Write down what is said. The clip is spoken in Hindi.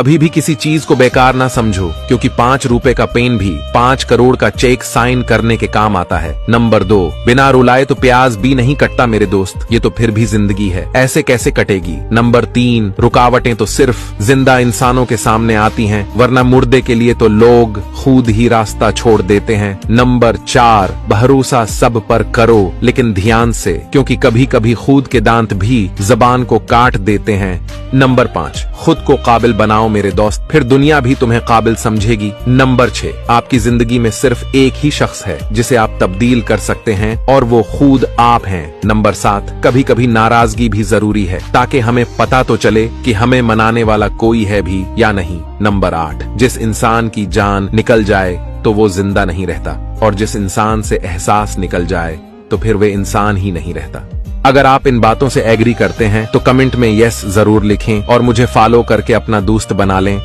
कभी भी किसी चीज को बेकार ना समझो, क्योंकि 5 रुपए का पेन भी 5 करोड़ का चेक साइन करने के काम आता है। नंबर 2, बिना रुलाए तो प्याज भी नहीं कटता मेरे दोस्त, ये तो फिर भी जिंदगी है, ऐसे कैसे कटेगी। नंबर 3, रुकावटें तो सिर्फ जिंदा इंसानों के सामने आती हैं, वरना मुर्दे के लिए तो लोग खुद ही रास्ता छोड़ देते हैं। नंबर 4, भरोसा सब पर करो लेकिन ध्यान से, क्योंकि कभी कभी खुद के दांत भी जबान को काट देते हैं। नंबर 5, खुद को काबिल बनाओ मेरे दोस्त, फिर दुनिया भी तुम्हें काबिल समझेगी। नंबर 6, आपकी जिंदगी में सिर्फ एक ही शख्स है जिसे आप तब्दील कर सकते हैं और वो खुद आप हैं। नंबर 7, कभी कभी नाराजगी भी जरूरी है ताकि हमें पता तो चले कि हमें मनाने वाला कोई है भी या नहीं। नंबर 8, जिस इंसान की जान निकल जाए तो वो जिंदा नहीं रहता, और जिस इंसान से एहसास निकल जाए तो फिर वे इंसान ही नहीं रहता। अगर आप इन बातों से एग्री करते हैं तो कमेंट में यस जरूर लिखें और मुझे फॉलो करके अपना दोस्त बना लें।